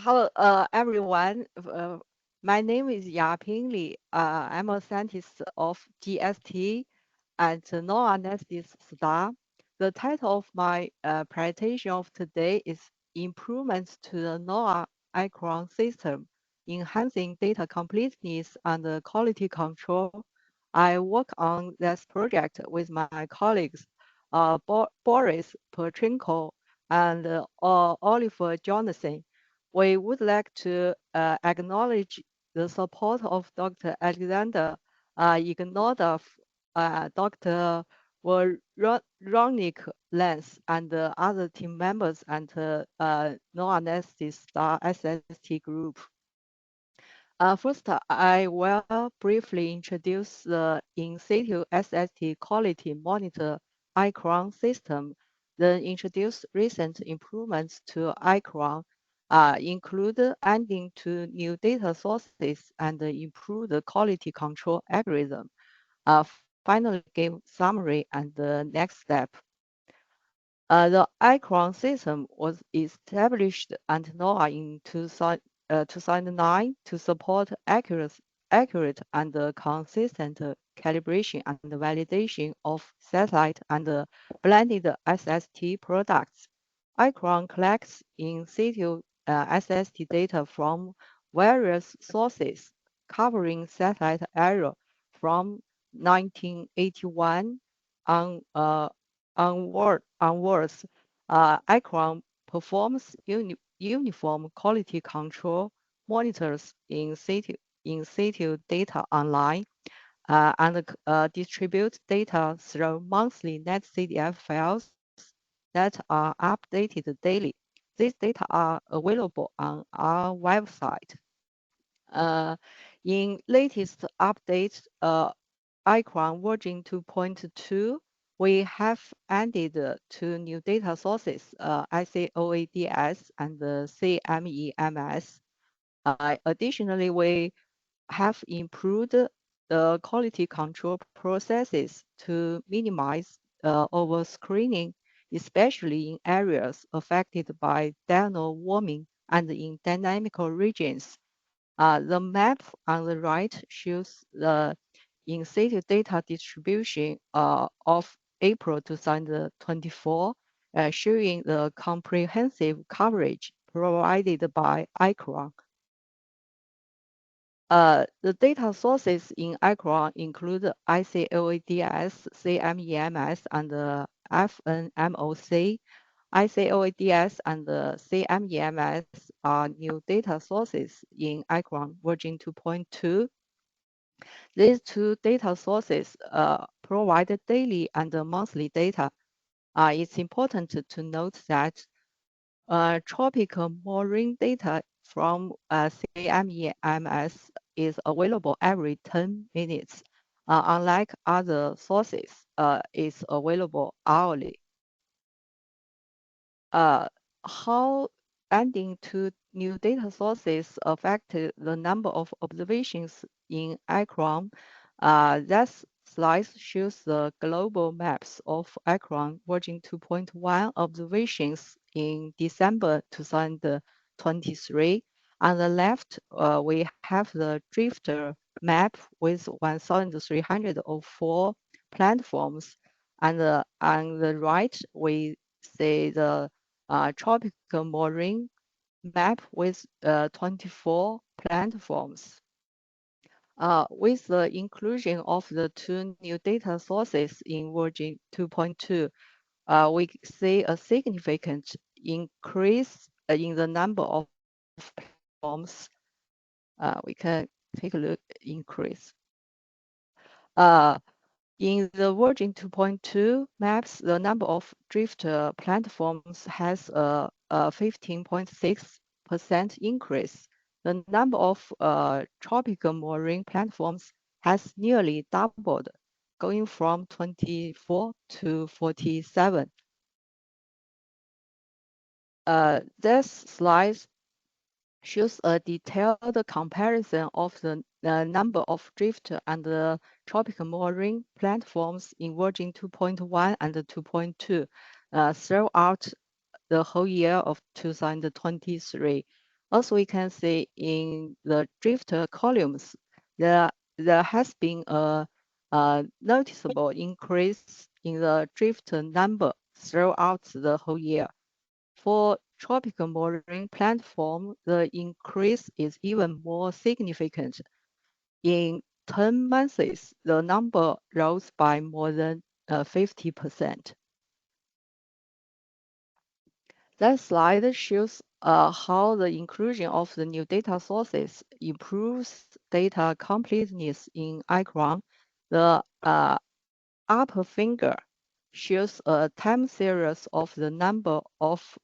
Hello, everyone. My name is Yaping Li. I'm a scientist of GST and NOAA NESDIS star. The title of my presentation of today is Improvements to the NOAA iQuam system, enhancing data completeness and quality control. I work on this project with my colleagues, Boris Petrenko and Oliver Jonathan. We would like to acknowledge the support of Dr. Alexander Ignatov, Dr. Veronik Lenz, and other team members and NOAA Star SST group. First, I will briefly introduce the in situ SST quality monitor iQuam system, then introduce recent improvements to iQuam, include adding to new data sources and improve the quality control algorithm. Finally, give summary and the next step. The iQuam system was established at NOAA in 2009 to support accurate and consistent calibration and validation of satellite and blended SST products. iQuam collects in situ SST data from various sources, covering satellite era from 1981 on, onwards. iQuam performs uniform quality control monitors in situ data online and distribute data through monthly NetCDF files that are updated daily. These data are available on our website. Uh, in latest updates, iQuam version 2.2, we have added two new data sources, ICOADS and CMEMS. Additionally, we have improved the quality control processes to minimize overscreening, especially in areas affected by diurnal warming and in dynamic regions. The map on the right shows the in situ data distribution of April 2024, showing the comprehensive coverage provided by iQuam. The data sources in iQuam include ICOADS, CMEMS, and FNMOC. ICOADS and CMEMS are new data sources in iQuam version 2.2. These two data sources provide daily and monthly data. It's important to note that tropical marine data from CMEMS is available every 10 minutes. Unlike other sources, it's available hourly. How adding two new data sources affected the number of observations in iQuam? That slide shows the global maps of iQuam version 2.1 observations in December 2023. On the left, we have the drifter map with 1,304 platforms. And on the right, we see the tropical marine map with 24 platforms. With the inclusion of the two new data sources in version 2.2, we see a significant increase in the number of platforms. We can take a look, increase. In the version 2.2 maps, the number of drift platforms has a 15.6% increase. The number of tropical marine platforms has nearly doubled, going from 24 to 47. This slide shows a detailed comparison of the number of drift and tropical marine platforms in version 2.1 and 2.2 throughout the whole year of 2023. Also, we can see in the drifter columns, there has been a noticeable increase in the drifter number throughout the whole year. For tropical mooring platform, the increase is even more significant. In 10 months, the number rose by more than 50%. That slide shows how the inclusion of the new data sources improves data completeness in iQuam. The upper finger shows a time series of the number of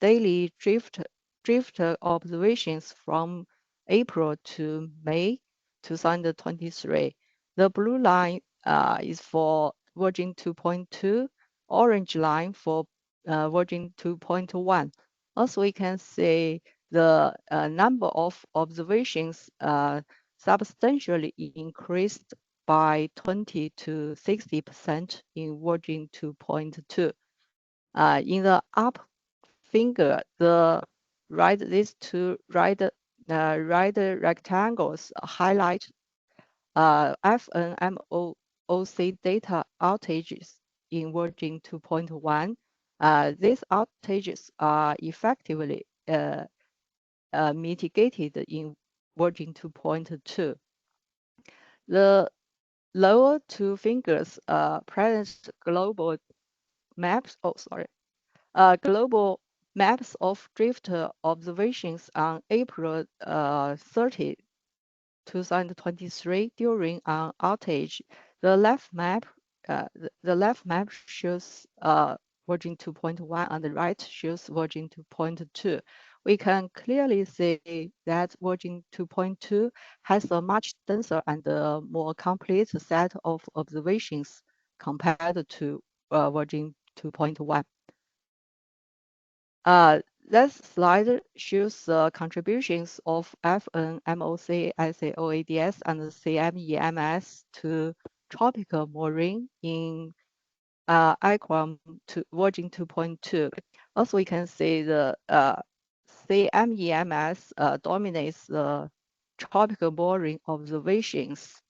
daily drift observations from April to May 2023. The blue line is for version 2.2, orange line for version 2.1. Also, we can see the number of observations substantially increased by 20 to 60% in version 2.2. In the up finger, these two right rectangles highlight FNMOC data outages in version 2.1. These outages are effectively mitigated in version 2.2. The lower two fingers present global maps. Oh, sorry. Global maps of drift observations on April 30, 2023 during an outage. The left map, the left map shows version 2.1 and the right shows version 2.2. We can clearly see that version 2.2 has a much denser and more complete set of observations compared to version 2.1. This slide shows the contributions of FNMOC, SAOADS, and CMEMS to tropical mooring in iQuam to version 2.2. Also, we can see the CMEMS dominates the tropical mooring observations.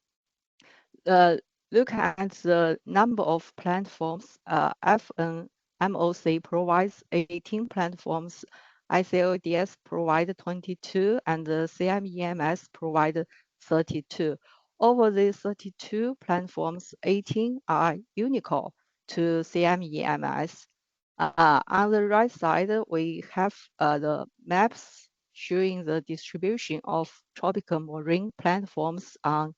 Look at the number of platforms. FNMOC provides 18 platforms, ICODS provide 22, and the CMEMS provide 32. Over these 32 platforms, 18 are unique to CMEMS. On the right side, we have the maps showing the distribution of tropical marine platforms on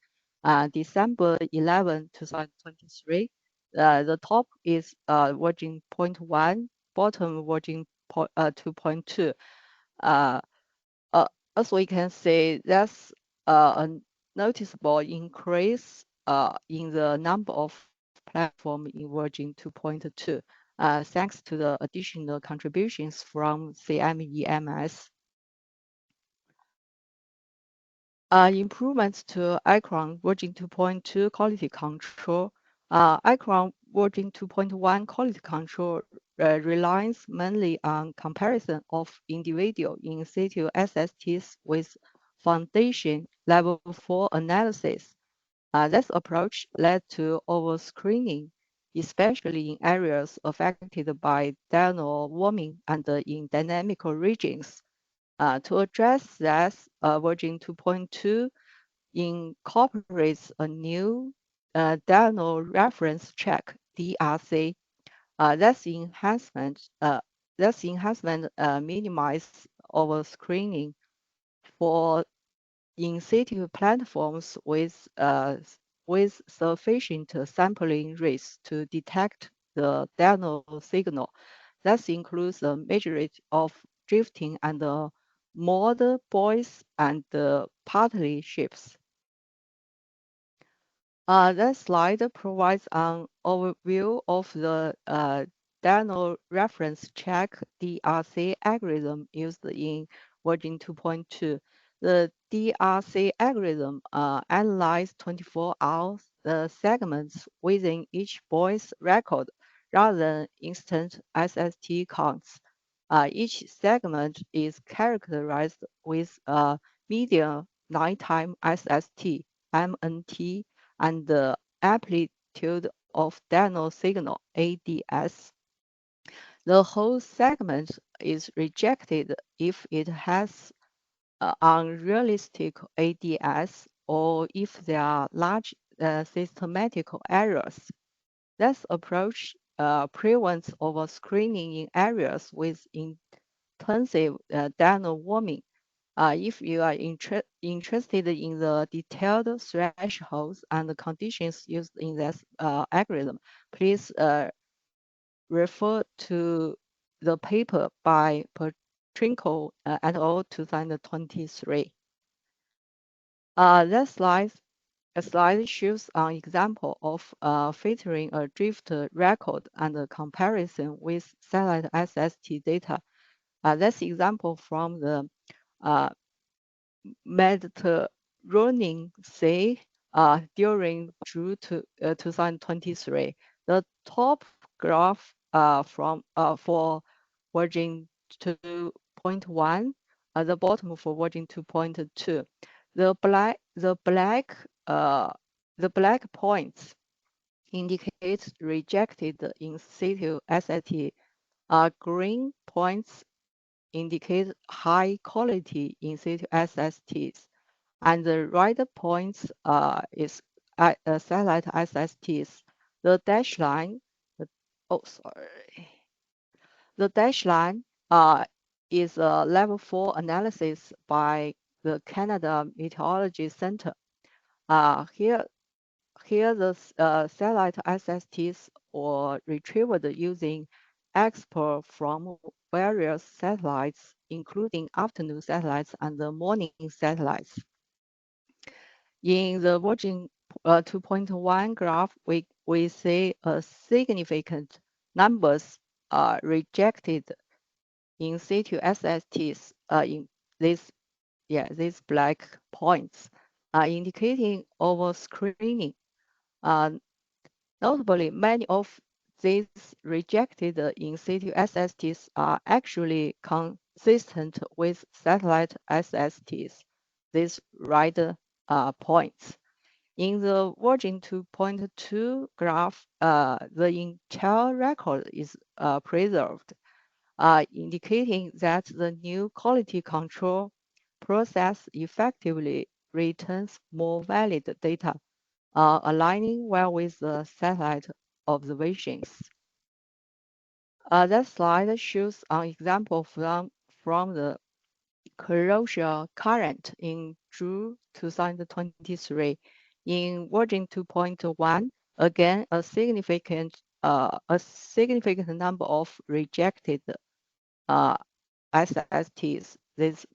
December 11, 2023. The top is version 0.1, bottom version 2.2. As we can see, there's a noticeable increase in the number of platforms in version 2.2, thanks to the additional contributions from CMEMS. Improvements to iQuam version 2.2 quality control. iQuam version 2.1 quality control relies mainly on comparison of individual in situ SSTs with foundation level 4 analysis. This approach led to over-screening, especially in areas affected by diurnal warming and in dynamical regions. To address this, version 2.2 incorporates a new diurnal reference check (DRC). This enhancement minimizes over-screening for in situ platforms with sufficient sampling rates to detect the diurnal signal. That includes the majority of drifting and moored buoys and partly ships. That slide provides an overview of the diurnal reference check (DRC) algorithm used in version 2.2. The DRC algorithm analyzes 24 hours the segments within each buoy's record rather than instant SST counts. Each segment is characterized with a median nighttime SST, MNT, and the amplitude of dino signal, ADS. The whole segment is rejected if it has unrealistic ADS or if there are large systematic errors. This approach prevents overscreening in areas with intensive dino warming. If you are interested in the detailed thresholds and the conditions used in this algorithm, please refer to the paper by Petrinko et al. 2023. This slide shows an example of filtering a drift record and a comparison with satellite SST data. This example from the Mediterranean Sea during June 2023. The top graph for version 2.1, the bottom for version 2.2. The black points indicate rejected in situ SST. Green points indicate high quality in situ SSTs, and the red points is satellite SSTs. The dash line, the dash line is a level 4 analysis by the Canada Meteorology Center. Here the satellite SSTs were retrieved using export from various satellites, including afternoon satellites and the morning satellites. In the version 2.1 graph, we see a significant numbers rejected in situ SSTs in these black points, indicating overscreening. Notably, many of these rejected in situ SSTs are actually consistent with satellite SSTs, these red points. In the version 2.2 graph, the entire record is preserved, indicating that the new quality control process effectively returns more valid data, aligning well with the satellite observations. That slide shows an example from the corrosion current in June 2023. In version 2.1, again, a significant number of rejected SSTs, these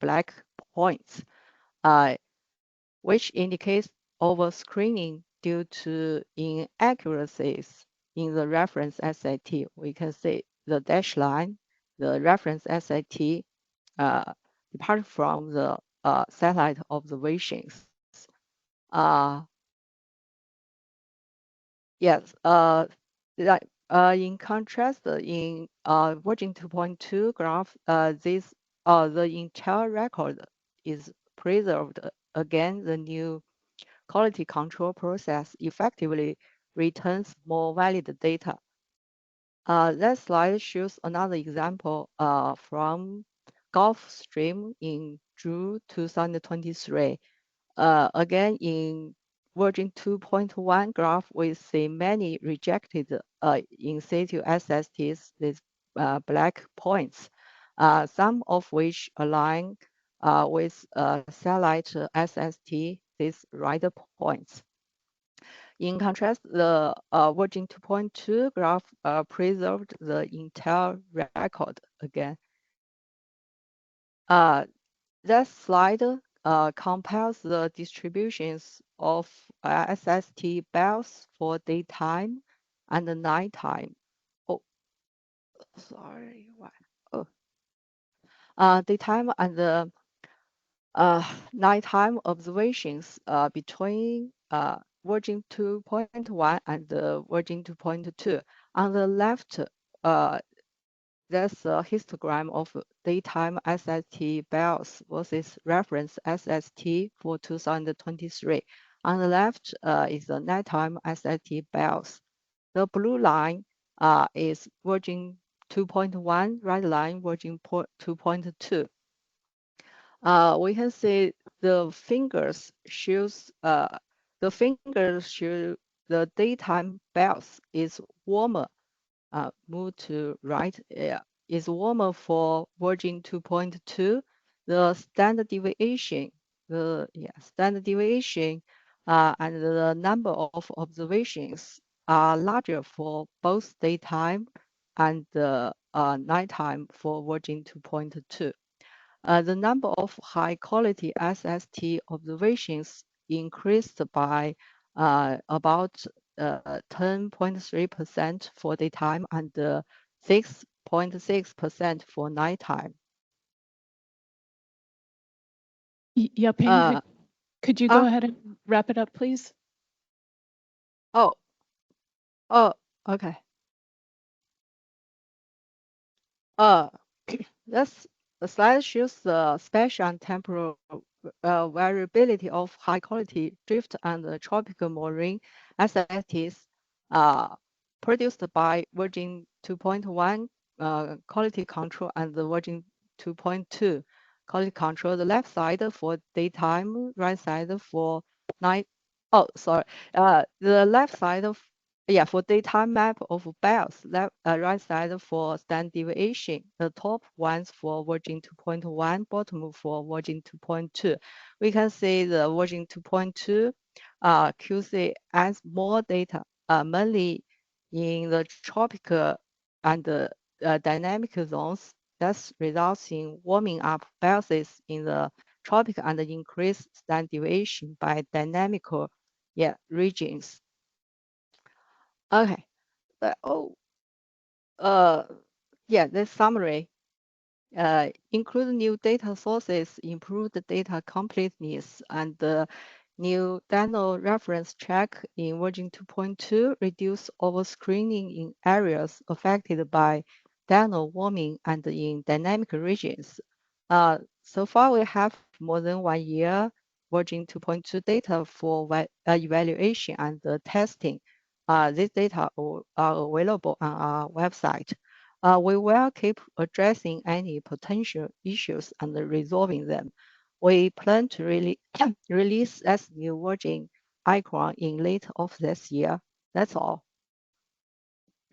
black points, which indicates overscreening due to inaccuracies in the reference SAT. We can see the dash line, the reference SAT, depart from the satellite observations. Yes, in contrast, in version 2.2 graph, the entire record is preserved. Again, the new quality control process effectively returns more valid data. That slide shows another example from Gulf Stream in June 2023. Again, in version 2.1 graph, we see many rejected in situ SSTs, these black points, some of which align with satellite SST, these red points. In contrast, the version 2.2 graph preserved the entire record again. That slide compares the distributions of SST bells for daytime and nighttime. Oh, sorry, what? Oh, daytime and the nighttime observations between version 2.1 and version 2.2. On the left, that's a histogram of daytime SST bells versus reference SST for 2023. On the left is the nighttime SST bells. The blue line is version 2.1, red line version 2.2. We can see the fingers shows the daytime bells is warmer. Move to right. Is warmer for version 2.2. The standard deviation, and the number of observations are larger for both daytime and nighttime for version 2.2. The number of high-quality SST observations increased by about 10.3% for daytime and 6.6% for nighttime. Yaping, could you go ahead and wrap it up, please? Oh, okay. That's the slide shows the spatial and temporal variability of high-quality drift and tropical marine SSTs produced by version 2.1 quality control and the version 2.2 quality control. The left side for daytime, right side for night. Oh, sorry. The left side of for daytime map of bells, right side for standard deviation, the top ones for version 2.1, bottom for version 2.2. We can see the version 2.2 QC adds more data, mainly in the tropical and dynamic zones. That results in warming up bells in the tropical and increased standard deviation by dynamical regions. Okay. This summary include new data sources, improved data completeness, and new dino reference check in version 2.2, reduce overscreening in areas affected by dino warming and in dynamic regions. So far, we have more than 1 year version 2.2 data for evaluation and testing. These data are available on our website. We will keep addressing any potential issues and resolving them. We plan to release this new version iQuam in late of this year. That's all.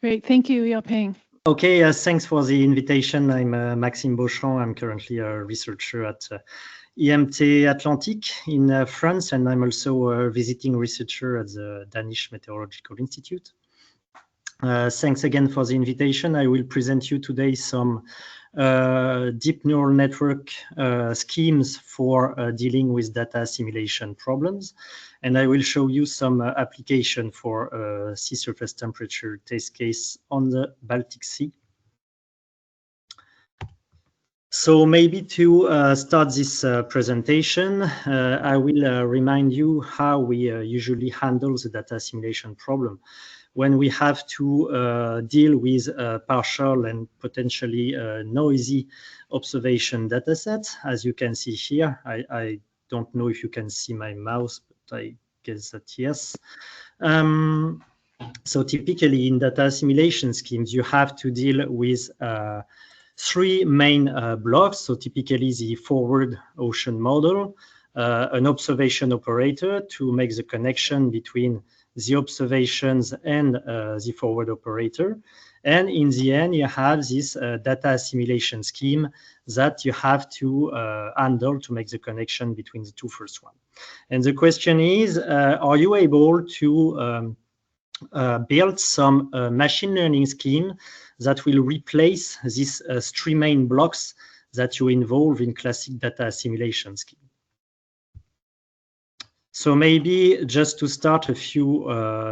Great, thank you, Yaping. Okay, thanks for the invitation. I'm Maxime Beauchamp. I'm currently a researcher at IMT Atlantique in France, and I'm also a visiting researcher at the Danish Meteorological Institute. Thanks again for the invitation. I will present you today some deep neural network schemes for dealing with data assimilation problems. And I will show you some application for sea surface temperature test case on the Baltic Sea. So maybe to start this presentation, I will remind you how we usually handle the data assimilation problem when we have to deal with partial and potentially noisy observation data sets. As you can see here, I don't know if you can see my mouse, but I guess that yes. So typically in data assimilation schemes, you have to deal with 3 main blocks. So typically the forward ocean model, an observation operator to make the connection between the observations and the forward operator. And in the end, you have this data assimilation scheme that you have to handle to make the connection between the 2 first ones. And the question is, are you able to build some machine learning scheme that will replace these 3 main blocks that you involve in classic data assimilation scheme? So maybe just to start, a few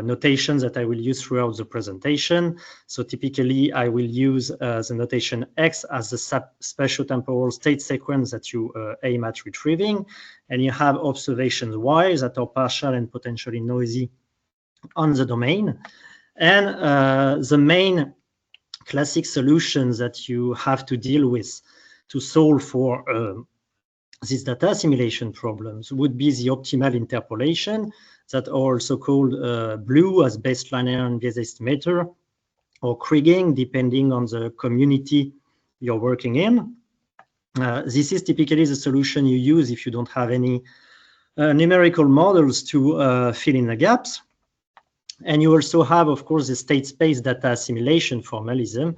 notations that I will use throughout the presentation. So typically I will use the notation X as the spatiotemporal state sequence that you aim at retrieving. And you have observations Y that are partial and potentially noisy on the domain. And the main classic solutions that you have to deal with to solve for these data assimilation problems would be the optimal interpolation, that are also called BLUE as best linear and Bayes estimator, or kriging, depending on the community you're working in. This is typically the solution you use if you don't have any numerical models to fill in the gaps. And you also have, of course, the state space data assimilation formalism,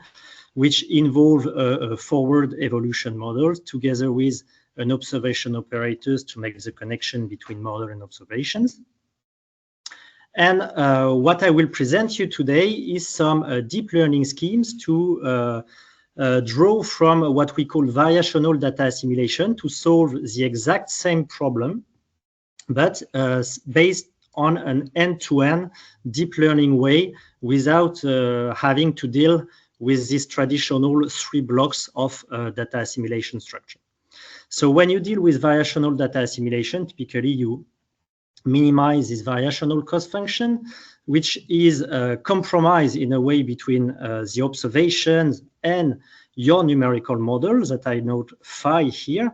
which involve a forward evolution model together with an observation operators to make the connection between model and observations. And what I will present you today is some deep learning schemes to draw from what we call variational data assimilation to solve the exact same problem, but based on an end-to-end deep learning way without having to deal with this traditional 3 blocks of data assimilation structure. So when you deal with variational data assimilation, typically you minimize this variational cost function, which is a compromise in a way between the observations and your numerical model that I note phi here.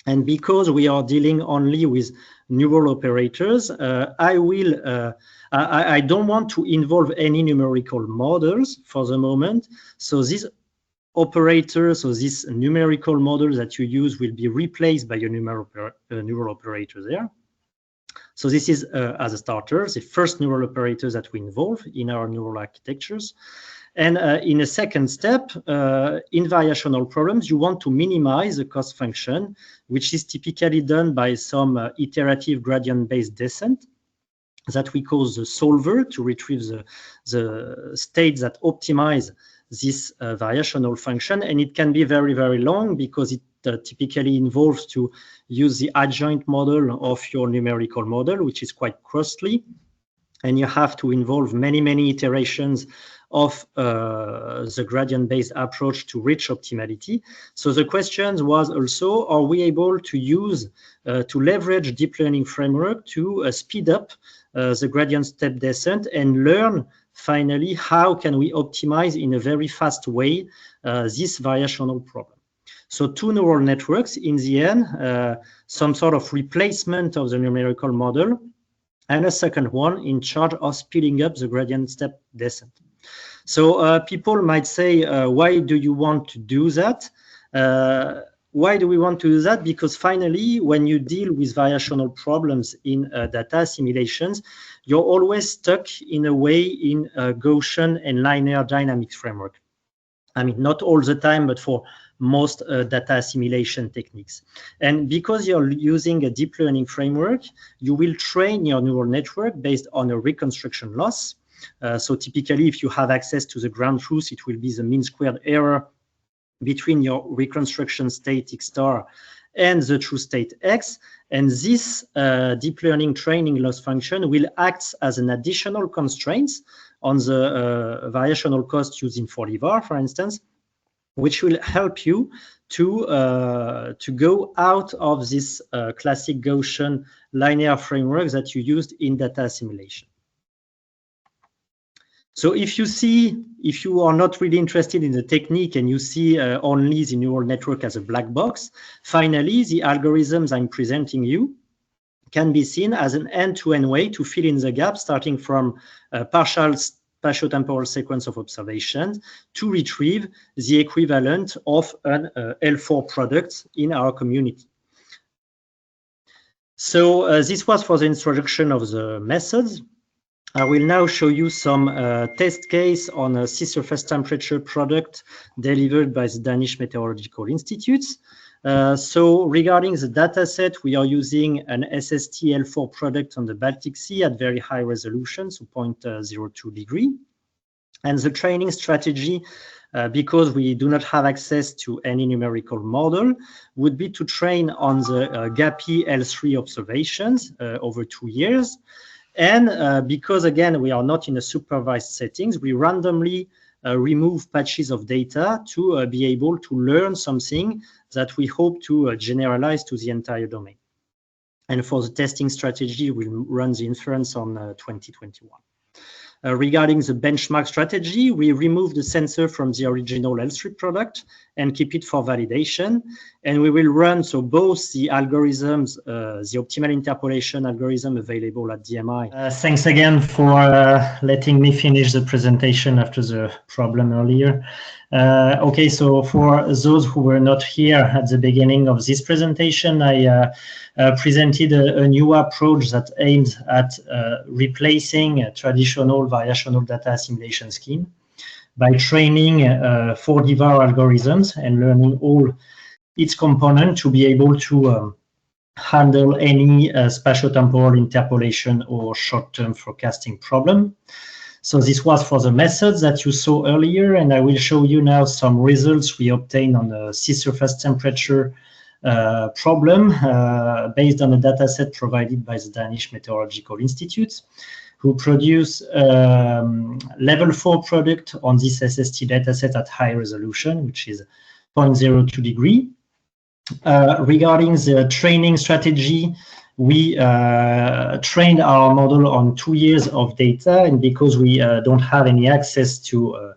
And because we are dealing only with neural operators, I don't want to involve any numerical models for the moment. So these operators, so these numerical models that you use will be replaced by a neural operator there. So this is, as a starter, the first neural operators that we involve in our neural architectures. And in a second step, in variational problems, you want to minimize the cost function, which is typically done by some iterative gradient-based descent that we call the solver to retrieve the states that optimize this variational function. And it can be very, very long because it typically involves to use the adjoint model of your numerical model, which is quite costly. And you have to involve many, many iterations of the gradient-based approach to reach optimality. So the question was also, are we able to use, to leverage deep learning framework to speed up the gradient step descent and learn finally how can we optimize in a very fast way this variational problem. So 2 neural networks in the end, some sort of replacement of the numerical model, and a second one in charge of speeding up the gradient step descent. So people might say, why do you want to do that? Why do we want to do that? Because finally, when you deal with variational problems in data assimilations, you're always stuck in a way in Gaussian and linear dynamics framework. I mean, not all the time, but for most data assimilation techniques. And because you're using a deep learning framework, you will train your neural network based on a reconstruction loss. So typically, if you have access to the ground truth, it will be the mean squared error between your reconstruction state x star and the true state x. And this deep learning training loss function will act as an additional constraint on the variational cost using 4D-var, for instance, which will help you to go out of this classic Gaussian linear framework that you used in data assimilation. So if you are not really interested in the technique and you see only the neural network as a black box, finally, the algorithms I'm presenting you can be seen as an end-to-end way to fill in the gap, starting from a partial spatiotemporal sequence of observations to retrieve the equivalent of an L4 product in our community. So this was for the introduction of the methods. I will now show you some test case on a sea surface temperature product delivered by the Danish Meteorological Institutes. So regarding the data set, we are using an SST L4 product on the Baltic Sea at very high resolution, so 0.02 degree. And the training strategy, because we do not have access to any numerical model, would be to train on the GAPI L3 observations over 2 years. And because, again, we are not in a supervised settings, we randomly remove patches of data to be able to learn something that we hope to generalize to the entire domain. And for the testing strategy, we'll run the inference on 2021. Regarding the benchmark strategy, we remove the sensor from the original L3 product and keep it for validation. And we will run both the algorithms, the optimal interpolation algorithm available at DMI. Thanks again for letting me finish the presentation after the problem earlier. Okay, so for those who were not here at the beginning of this presentation, I presented a new approach that aims at replacing a traditional variational data assimilation scheme by training 4D-var algorithms and learning all its components to be able to handle any spatiotemporal interpolation or short-term forecasting problem. So this was for the methods that you saw earlier, and I will show you now some results we obtained on the sea surface temperature problem based on a data set provided by the Danish Meteorological Institute, who produce level 4 product on this SST dataset at high resolution, which is 0.02 degree. Regarding the training strategy, we trained our model on 2 years of data, and because we don't have any access to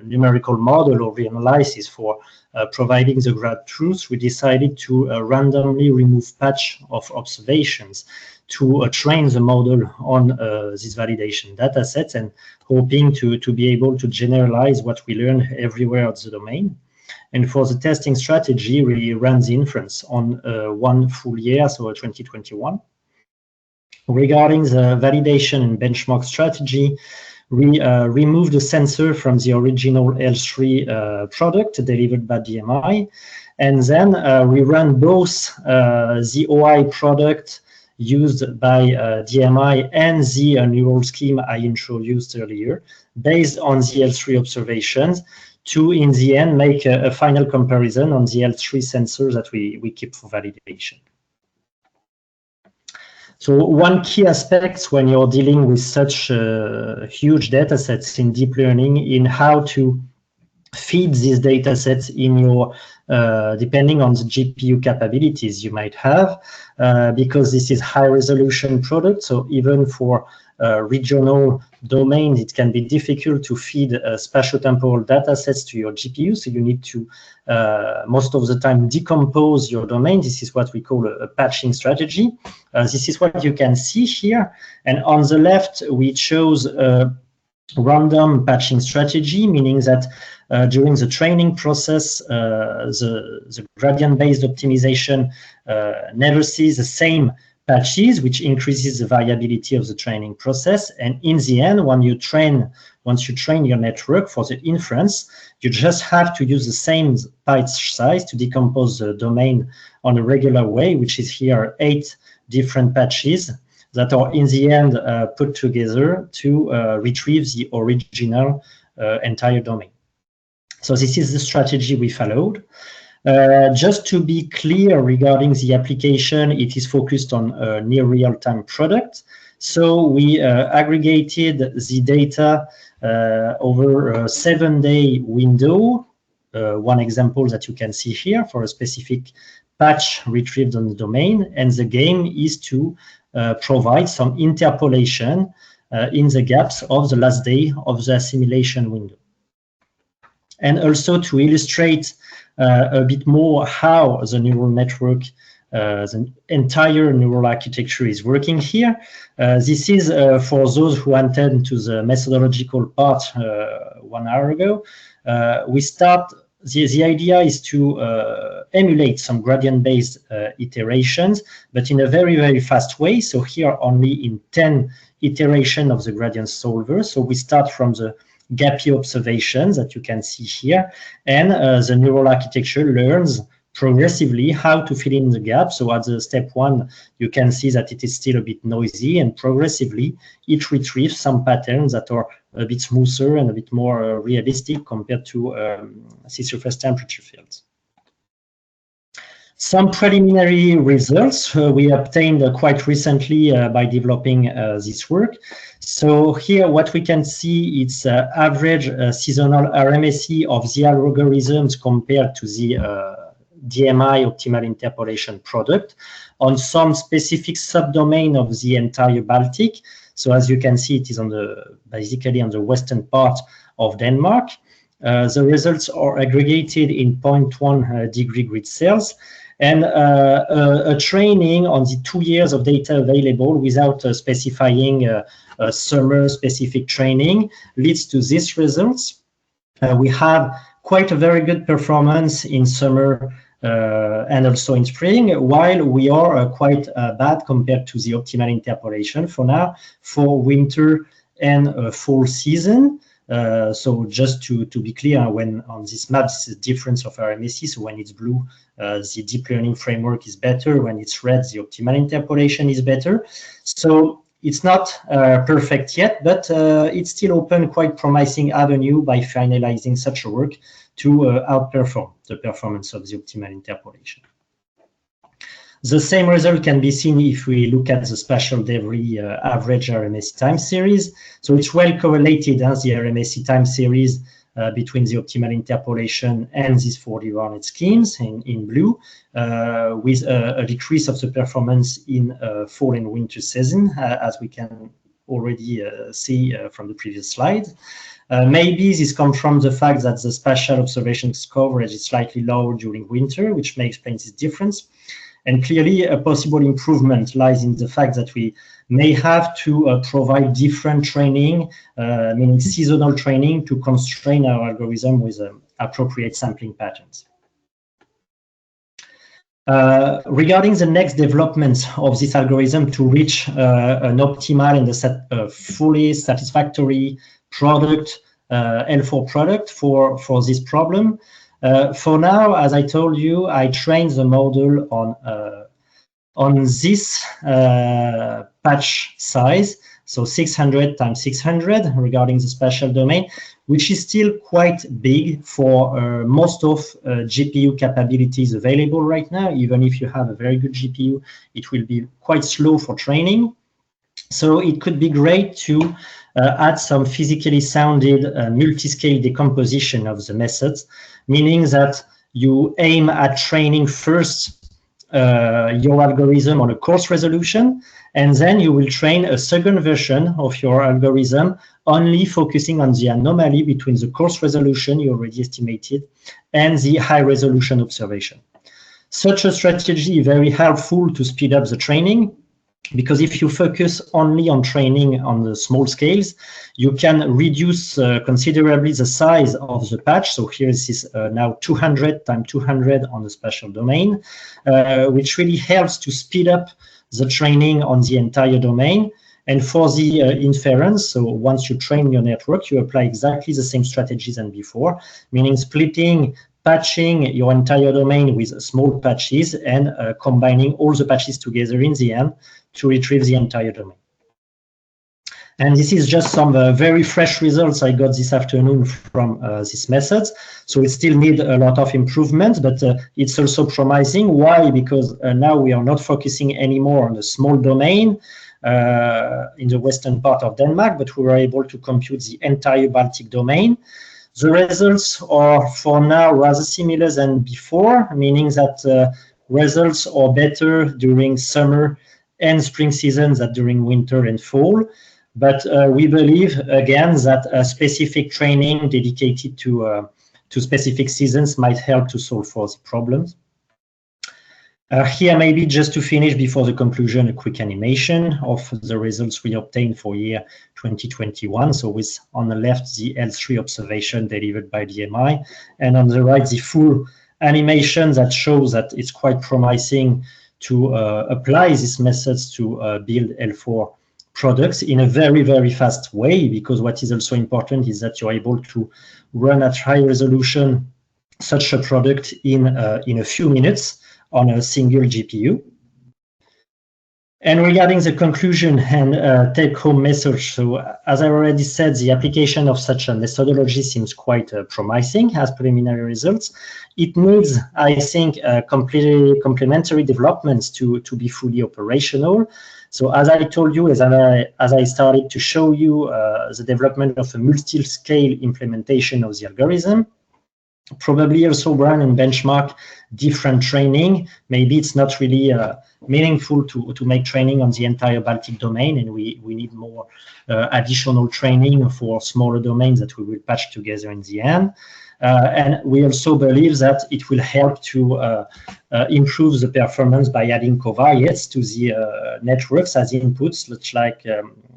numerical model or reanalysis for providing the grad truth, we decided to randomly remove patch of observations to train the model on these validation data sets, and hoping to be able to generalize what we learn everywhere at the domain. And for the testing strategy, we ran the inference on 1 full year, so 2021. Regarding the validation and benchmark strategy, we removed the sensor from the original L3 product delivered by DMI, and then we ran both the OI product used by DMI and the neural scheme I introduced earlier, based on the L3 observations, to, in the end, make a final comparison on the L3 sensor that we keep for validation. So one key aspect when you're dealing with such huge data sets in deep learning in how to feed these data sets in your, depending on the GPU capabilities you might have, because this is high resolution product. So even for regional domains, it can be difficult to feed spatiotemporal data sets to your GPU. So you need to, most of the time, decompose your domain. This is what we call a patching strategy. This is what you can see here. And on the left, we chose a random patching strategy, meaning that during the training process, the gradient-based optimization never sees the same patches, which increases the variability of the training process. And in the end, once you train your network for the inference, you just have to use the same patch size to decompose the domain on a regular way, which is here 8 different patches that are in the end put together to retrieve the original entire domain. So this is the strategy we followed. Just to be clear regarding the application, it is focused on a near real-time product. So we aggregated the data over a 7-day window. One example that you can see here for a specific patch retrieved on the domain. And the game is to provide some interpolation in the gaps of the last day of the assimilation window. And also to illustrate a bit more how the neural network, the entire neural architecture is working here. This is for those who attend to the methodological part 1 hour ago. The idea is to emulate some gradient-based iterations, but in a very, very fast way. So here only in 10 iterations of the gradient solver. So we start from the gap year observations that you can see here, and the neural architecture learns progressively how to fill in the gap. So at the step 1, you can see that it is still a bit noisy, and progressively it retrieves some patterns that are a bit smoother and a bit more realistic compared to sea surface temperature fields. Some preliminary results we obtained quite recently by developing this work. So here what we can see is average seasonal RMSE of the algorithms compared to the DMI optimal interpolation product on some specific subdomain of the entire Baltic. So as you can see, it is basically on the western part of Denmark. The results are aggregated in 0.1 degree grid cells, and a training on the 2 years of data available without specifying a summer-specific training leads to these results. We have quite a very good performance in summer and also in spring, while we are quite bad compared to the optimal interpolation for now for winter and fall season. So just to be clear, when on this map, this is the difference of RMSE. So when it's blue, the deep learning framework is better. When it's red, the optimal interpolation is better. So it's not perfect yet, but it's still open quite promising avenue by finalizing such a work to outperform the performance of the optimal interpolation. The same result can be seen if we look at the spatial debris average RMSE time series. So it's well correlated as the RMSE time series between the optimal interpolation and these 40 Varnet schemes in blue, with a decrease of the performance in fall and winter season, as we can already see from the previous slide. Maybe this comes from the fact that the spatial observations coverage is slightly lower during winter, which may explain this difference. And clearly, a possible improvement lies in the fact that we may have to provide different training, meaning seasonal training, to constrain our algorithm with appropriate sampling patterns. Regarding the next developments of this algorithm to reach an optimal and fully satisfactory product, L4 product for this problem, for now, as I told you, I trained the model on this patch size, so 600 times 600 regarding the spatial domain, which is still quite big for most of GPU capabilities available right now. Even if you have a very good GPU, it will be quite slow for training. So it could be great to add some physically sounded multi-scale decomposition of the methods, meaning that you aim at training first your algorithm on a coarse resolution, and then you will train a second version of your algorithm only focusing on the anomaly between the coarse resolution you already estimated and the high resolution observation. Such a strategy is very helpful to speed up the training, because if you focus only on training on the small scales, you can reduce considerably the size of the patch. So here this is now 200 times 200 on the spatial domain, which really helps to speed up the training on the entire domain. And for the inference, so once you train your network, you apply exactly the same strategies than before, meaning patching your entire domain with small patches and combining all the patches together in the end to retrieve the entire domain. And this is just some very fresh results I got this afternoon from these methods. So it still needs a lot of improvement, but it's also promising. Why? Because now we are not focusing anymore on a small domain in the western part of Denmark, but we were able to compute the entire Baltic domain. The results are for now rather similar than before, meaning that results are better during summer and spring seasons than during winter and fall. But we believe, again, that a specific training dedicated to specific seasons might help to solve for the problems. Here, maybe just to finish before the conclusion, a quick animation of the results we obtained for year 2021. So with, on the left, the L3 observation delivered by DMI, and on the right, the full animation that shows that it's quite promising to apply these methods to build L4 products in a very, very fast way, because what is also important is that you're able to run at high resolution such a product in a few minutes on a single GPU. And regarding the conclusion and take-home message, so as I already said, the application of such a methodology seems quite promising as preliminary results. It needs, I think, complementary developments to be fully operational. So as I told you, as I started to show you the development of a multi-scale implementation of the algorithm, probably also run and benchmark different training. Maybe it's not really meaningful to make training on the entire Baltic domain, and we need more additional training for smaller domains that we will patch together in the end. And we also believe that it will help to improve the performance by adding covariates to the networks as inputs,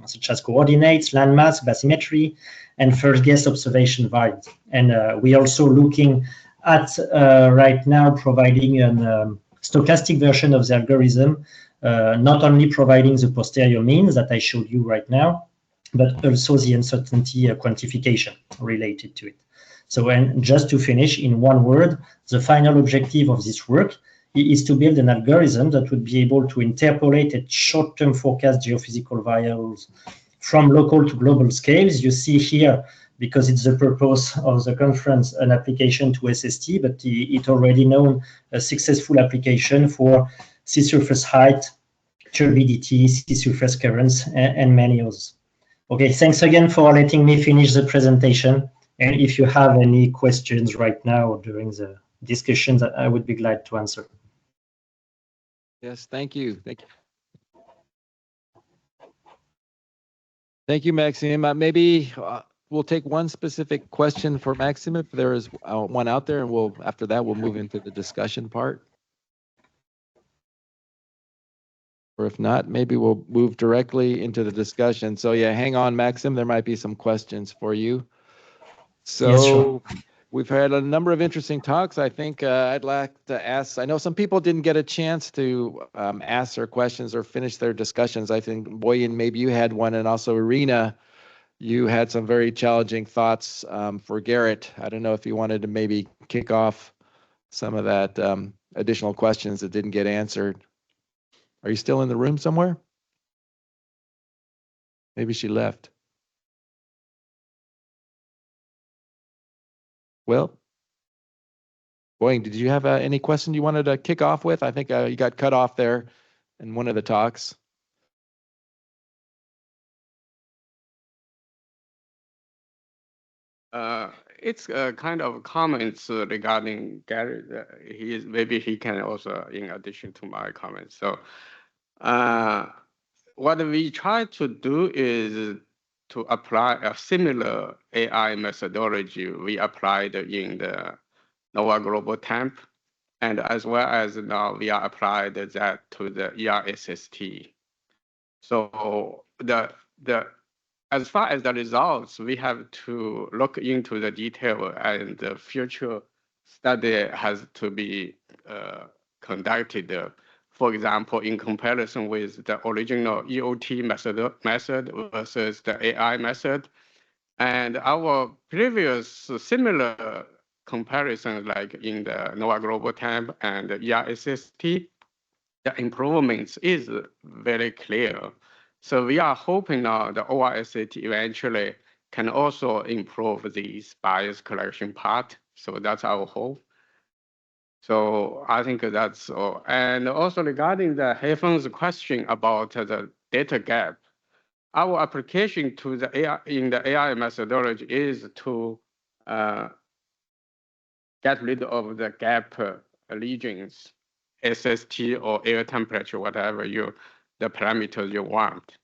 such as coordinates, landmass, bathymetry, and first guess observation variance. And we also looking at right now providing a stochastic version of the algorithm, not only providing the posterior means that I showed you right now, but also the uncertainty quantification related to it. So, and just to finish in one word, the final objective of this work is to build an algorithm that would be able to interpolate at short-term forecast geophysical variables from local to global scales. You see here, because it's the purpose of the conference, an application to SST, but it already known a successful application for sea surface height, turbidity, sea surface currents, and many others. Okay, thanks again for letting me finish the presentation. And if you have any questions right now or during the discussions, I would be glad to answer. Yes, thank you. Thank you. Thank you, Maxime. Maybe we'll take one specific question for Maxime if there is one out there, and after that we'll move into the discussion part. Or if not, maybe we'll move directly into the discussion. So yeah, hang on, Maxime. There might be some questions for you. So yes, sure. We've had a number of interesting talks. I think I'd like to ask, I know some people didn't get a chance to ask their questions or finish their discussions. I think, Boyan, maybe you had one, and also Irina, you had some very challenging thoughts for Garrett. I don't know if you wanted to maybe kick off some of that additional questions that didn't get answered. Are you still in the room somewhere? Maybe she left. Well, Boyan, did you have any question you wanted to kick off with? I think you got cut off there in one of the talks. It's kind of comments regarding Gary. Maybe he can also, in addition to my comments. So what we try to do is to apply a similar AI methodology we applied in the NOAA Global Temp, and as well as now we are applied that to the ERSST. So as far as the results, we have to look into the detail, and the future study has to be conducted. For example, in comparison with the original EOT method versus the AI method. And our previous similar comparisons, like in the NOAA Global Temp and the ERSST, the improvements is very clear. So we are hoping now the ORSAT eventually can also improve these bias collection part. So that's our hope. So I think that's all. And also regarding the Hefen's question about the data gap, our application to the AI in the AI methodology is to get rid of the gap regions, SST or air temperature, whatever the parameters you want.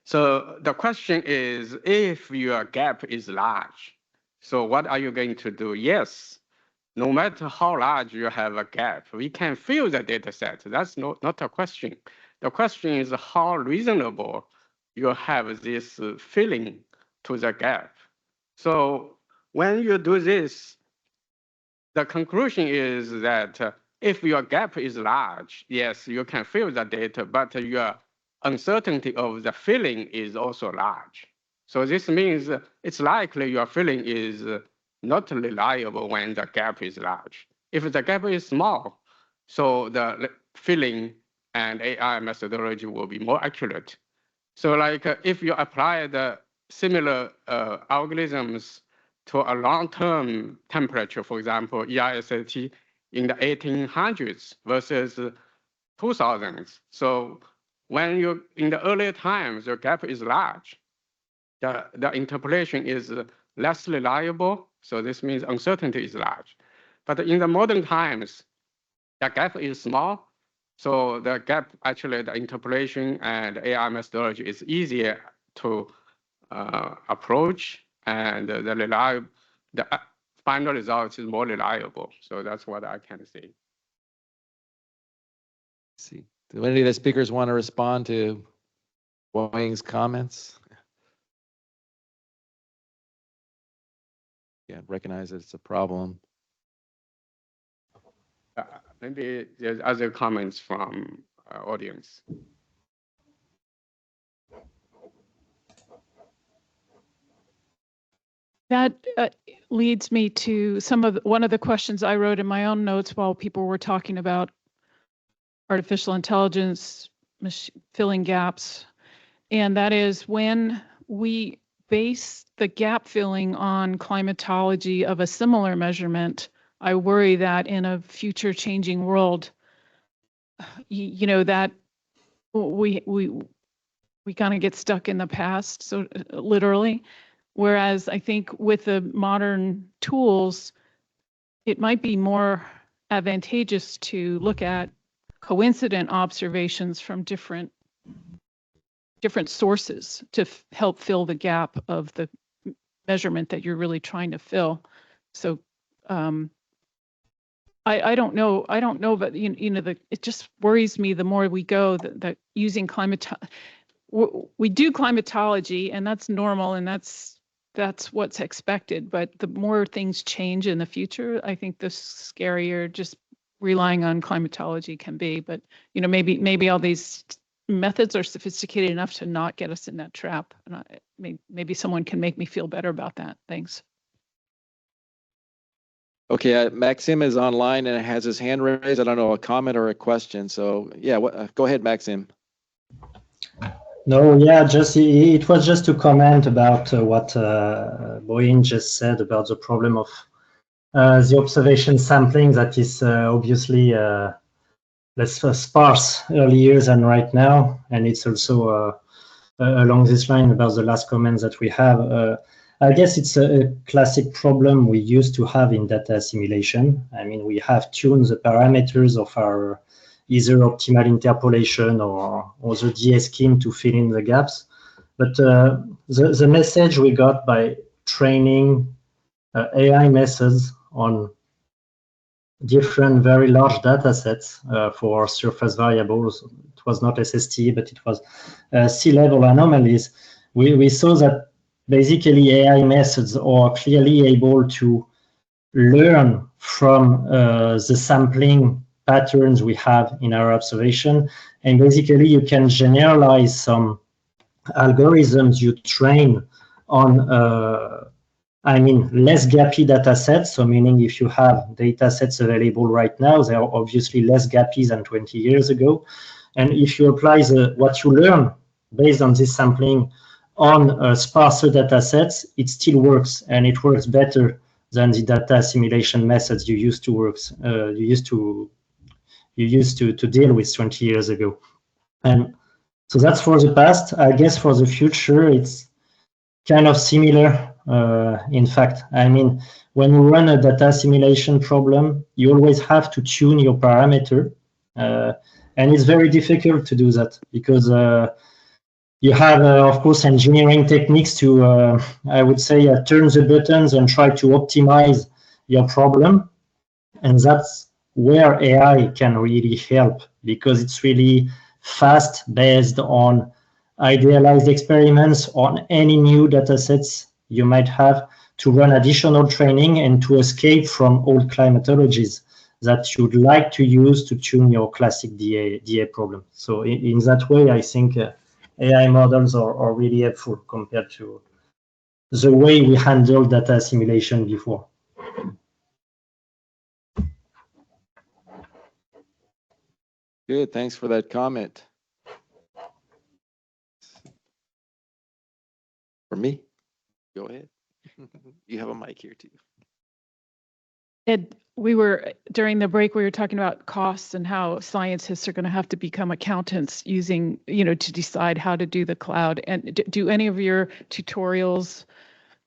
So the question is, if your gap is large, so what are you going to do? Yes, no matter how large you have a gap, we can fill the data set. That's not a question. The question is how reasonable you have this filling to the gap. So when you do this, the conclusion is that if your gap is large, yes, you can fill the data, but your uncertainty of the filling is also large. So this means it's likely your filling is not reliable when the gap is large. If the gap is small, so the filling and AI methodology will be more accurate. So like if you apply the similar algorithms to a long-term temperature, for example, ERSST in the 1800s versus 2000s. So when you, in the earlier times, your gap is large, the interpolation is less reliable. So this means uncertainty is large. But in the modern times, the gap is small. So the gap, actually, the interpolation and AI methodology is easier to approach, and the final result is more reliable. So that's what I can say. See, do any of the speakers want to respond to Boying's comments? Yeah, recognize that it's a problem. Maybe there's other comments from audience. That leads me to one of the questions I wrote in my own notes while people were talking about artificial intelligence filling gaps. And that is, when we base the gap filling on climatology of a similar measurement, I worry that in a future changing world, you know, that we kind of get stuck in the past, so literally. Whereas I think with the modern tools, it might be more advantageous to look at coincident observations from different sources to help fill the gap of the measurement that you're really trying to fill. So I don't know, but you know, it just worries me the more we go that using we do climatology, and that's normal, and that's what's expected. But the more things change in the future, I think the scarier just relying on climatology can be. But you know, maybe all these methods are sophisticated enough to not get us in that trap. And maybe someone can make me feel better about that. Thanks. Okay, Maxime is online and has his hand raised. I don't know, a comment or a question. So yeah, go ahead, Maxime. No, yeah, it was just to comment about what Boyin just said about the problem of the observation sampling that is obviously less sparse earlier than right now, and it's also along this line about the last comments that we have. I guess it's a classic problem we used to have in data assimilation. I mean, we have tuned the parameters of our either optimal interpolation or the DS scheme to fill in the gaps. But the message we got by training AI methods on different very large data sets for surface variables, it was not SST, but it was sea level anomalies, we saw that basically AI methods are clearly able to learn from the sampling patterns we have in our observation. And basically you can generalize some algorithms you train on less gappy data sets. So meaning if you have data sets available right now, they are obviously less gappy than 20 years ago. And if you apply what you learn based on this sampling on sparser data sets, it still works, and it works better than the data assimilation methods you used to deal with 20 years ago. And so that's for the past. I guess for the future, it's kind of similar. In fact, I mean, when you run a data assimilation problem, you always have to tune your parameter. And it's very difficult to do that because you have, of course, engineering techniques to, I would say, turn the buttons and try to optimize your problem. And that's where AI can really help, because it's really fast, based on idealized experiments on any new data sets you might have, to run additional training and to escape from old climatologies that you'd like to use to tune your classic DA problem. So in that way, I think AI models are really helpful compared to the way we handled data assimilation before. Good, thanks for that comment. For me? Go ahead. You have a mic here too. Ed, during the break, we were talking about costs and how scientists are going to have to become accountants to decide how to do the cloud. And do any of your tutorials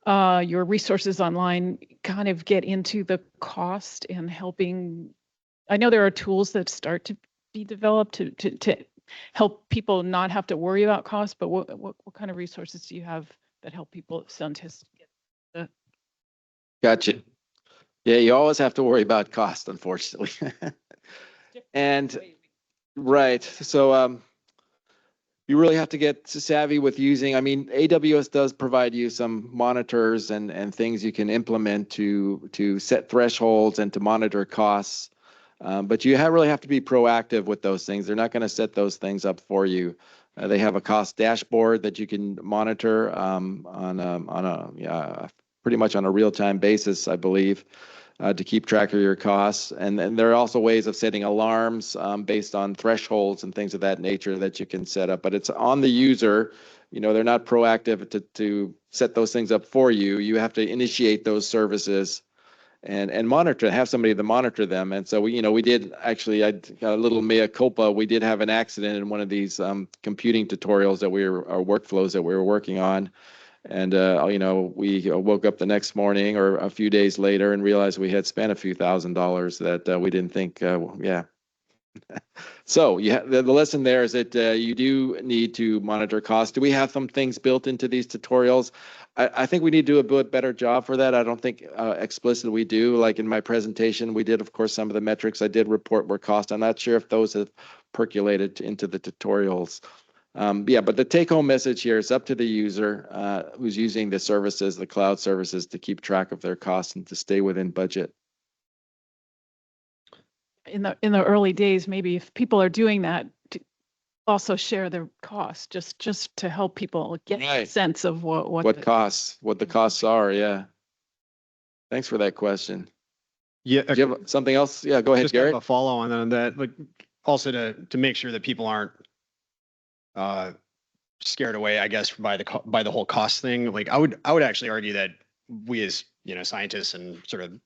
your resources online kind of get into the cost and helping? I know there are tools that start to be developed to help people not have to worry about cost, but what kind of resources do you have that help people, scientists, get the Gotcha. Yeah, you always have to worry about cost, unfortunately. And right, so you really have to get savvy with using. I mean, AWS does provide you some monitors and things you can implement to set thresholds and to monitor costs. But you really have to be proactive with those things. They're not going to set those things up for you. They have a cost dashboard that you can monitor on a pretty much on a real-time basis, I believe, to keep track of your costs. And there are also ways of setting alarms based on thresholds and things of that nature that you can set up. But it's on the user. You know, they're not proactive to set those things up for you. You have to initiate those services and monitor, have somebody to monitor them. And so we did actually, I got a little mea culpa. We did have an accident in one of these computing tutorials our workflows that we were working on. And, we woke up the next morning or a few days later and realized we had spent a few $1,000s that we didn't think, yeah. So the lesson there is that you do need to monitor costs. Do we have some things built into these tutorials? I think we need to do a bit better job for that. I don't think explicitly we do. Like in my presentation, we did, of course, some of the metrics I did report were cost. I'm not sure if those have percolated into the tutorials. Yeah, but the take-home message here is up to the user who's using the services, the cloud services, to keep track of their costs and to stay within budget. in the early days, maybe if people are doing that, to also share their costs, just to help people get a sense of what the costs are. Yeah. Thanks for that question. Yeah. Do you have something else? Yeah, go ahead, just Garrett. Kind of a follow on that, like also to make sure that people aren't scared away, I guess, by the whole cost thing. Like I would actually argue that we as scientists and sort of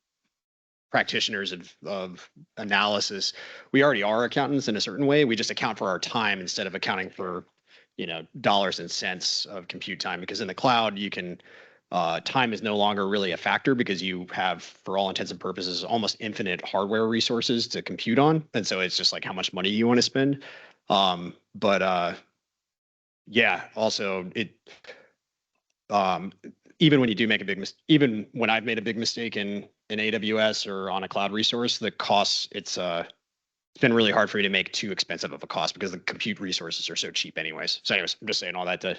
practitioners of analysis, we already are accountants in a certain way. We just account for our time instead of accounting for dollars and cents of compute time, because in the cloud you can time is no longer really a factor because you have, for all intents and purposes, almost infinite hardware resources to compute on, and so it's just like how much money you want to spend. Yeah, also even when you do make a big mistake, even when I've made a big mistake in AWS or on a cloud resource, the costs, it's been really hard for me to make too expensive of a cost because the compute resources are so cheap anyways. So anyways, I'm just saying all that to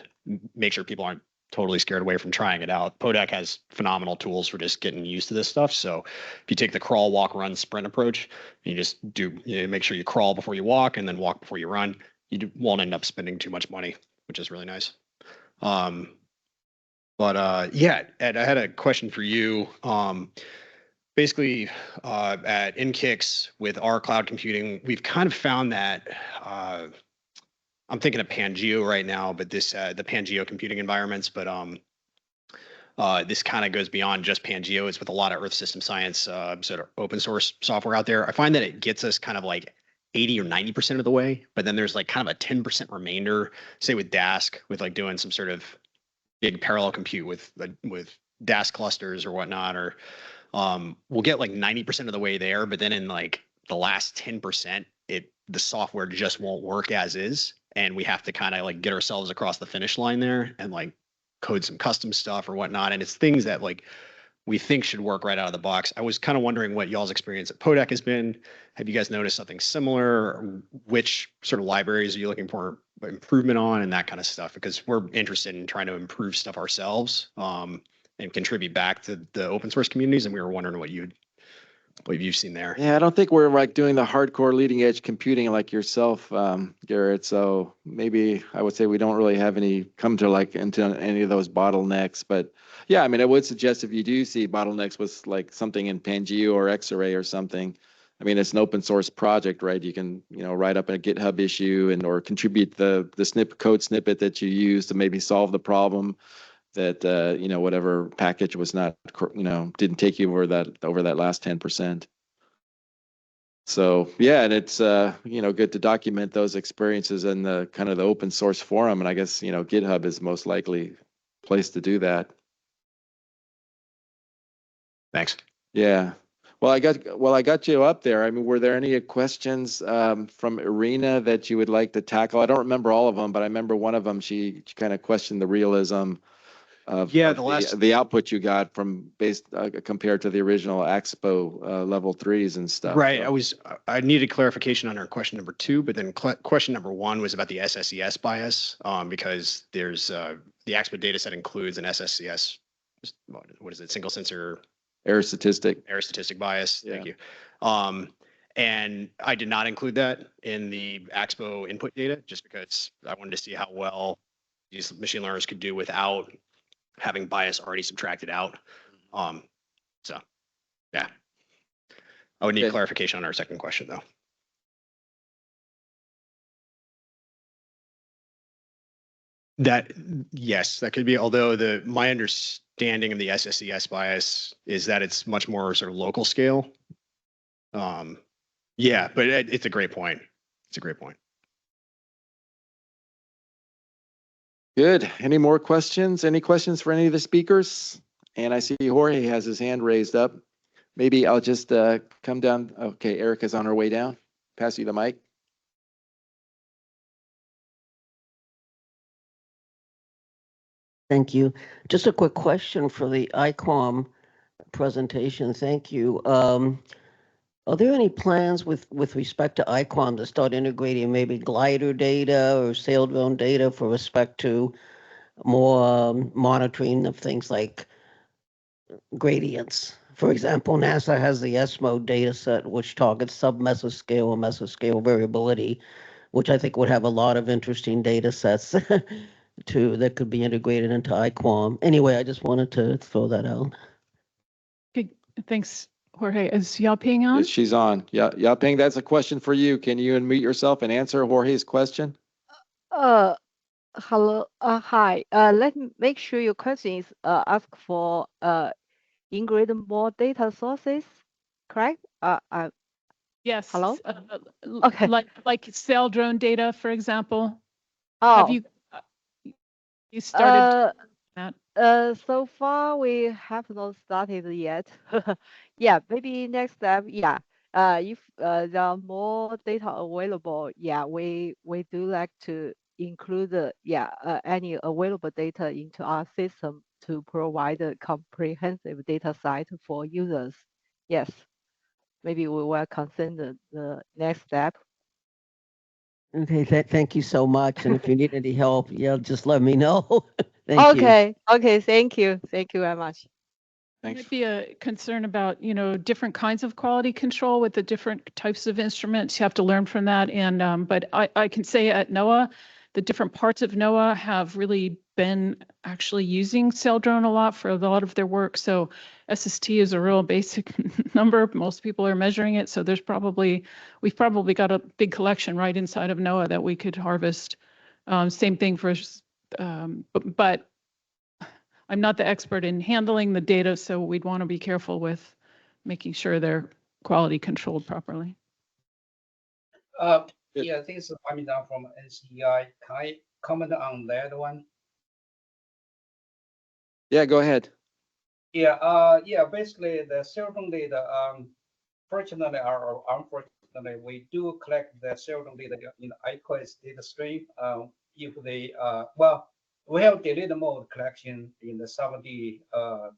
make sure people aren't totally scared away from trying it out. Podak has phenomenal tools for just getting used to this stuff. So if you take the crawl, walk, run, sprint approach, you just make sure you crawl before you walk and then walk before you run, you won't end up spending too much money, which is really nice. Yeah, Ed, I had a question for you. Basically, at NKICS with our cloud computing, we've kind of found that I'm thinking of Pangeo right now, but this the Pangeo computing environments, but this kind of goes beyond just Pangeo. It's with a lot of Earth System Science sort of open source software out there. I find that it gets us kind of like 80 or 90% of the way, but then there's like kind of a 10% remainder, say with Dask, with like doing some sort of big parallel compute with Dask clusters or whatnot, or we'll get like 90% of the way there, but then in like the last 10%, the software just won't work as is, and we have to kind of like get ourselves across the finish line there and like code some custom stuff or whatnot. And it's things that like we think should work right out of the box. I was kind of wondering what y'all's experience at Podak has been. Have you guys noticed something similar? Which sort of libraries are you looking for improvement on and that kind of stuff? Because we're interested in trying to improve stuff ourselves and contribute back to the open source communities. And we were wondering what you've seen there. Yeah, I don't think we're like doing the hardcore leading edge computing like yourself, Garrett. So maybe I would say we don't really have into any of those bottlenecks. But yeah, I mean, I would suggest if you do see bottlenecks with like something in Pangeo or Xarray or something, I mean, it's an open source project, right? You can, write up a GitHub issue or contribute the code snippet that you use to maybe solve the problem that, whatever package was not, didn't take you over that last 10%. So yeah, and it's, good to document those experiences in the kind of the open source forum. And I guess, GitHub is most likely place to do that. Thanks. Yeah. Well, I got you up there. I mean, were there any questions from Irina that you would like to tackle? I don't remember all of them, but I remember one of them. She kind of questioned the realism of, Yeah, the output you got from compared to the original Expo level 3s and stuff. Right. So. I needed clarification on our question number 2, but then question number 1 was about the SSES bias, because there's the Expo data set includes an SSES, what is it, single sensor Error statistic bias. Yeah. Thank you. And I did not include that in the Expo input data just because I wanted to see how well these machine learners could do without having bias already subtracted out. So yeah, I would need clarification on our second question though. Yes, that could be, although my understanding of the SSES bias is that it's much more sort of local scale. Yeah, but it's a great point. It's a great point. Good. Any more questions? Any questions for any of the speakers? And I see Jorge has his hand raised up. Maybe I'll just come down. Okay, Erica's on her way down. Pass you the mic. Thank you. Just a quick question for the iQuam presentation. Thank you. Are there any plans with respect to iQuam to start integrating maybe glider data or sail drone data for respect to more monitoring of things like gradients? For example, NASA has the ESMO data set, which targets sub-mesoscale or mesoscale variability, which I think would have a lot of interesting data sets that could be integrated into iQuam. Anyway, I just wanted to throw that out. Okay, thanks, Jorge. Is Yaping on? Yes, she's on. Yeah, Yaping, that's a question for you. Can you unmute yourself and answer Jorge's question? Hello. Hi. Let me make sure your question is ask for integrate more data sources, correct? Yes. Hello? Okay. Like sail drone data, for example. Oh. Have you started that? So far we have not started yet. Yeah, maybe next step. Yeah. If there are more data available, yeah, we do like to include any available data into our system to provide a comprehensive data set for users. Yes, maybe we will consider the next step. Okay, thank you so much. And if you need any help, yeah, just let me know. Thank you. Okay, thank you. Thank you very much. There might be a concern about, different kinds of quality control with the different types of instruments. You have to learn from that. And but I can say at NOAA, the different parts of NOAA have really been actually using sail drone a lot for a lot of their work. So SST is a real basic number. Most people are measuring it. So we've probably got a big collection right inside of NOAA that we could harvest. Same thing for, but I'm not the expert in handling the data, so we'd want to be careful with making sure they're quality controlled properly. Yeah, this is coming down from NCEI. Can I comment on that one? Yeah, go ahead. Yeah, basically the sailboat data, fortunately or unfortunately, we do collect the sailboat data in iQuam data stream. If they, we have deleted mode collection in the 7D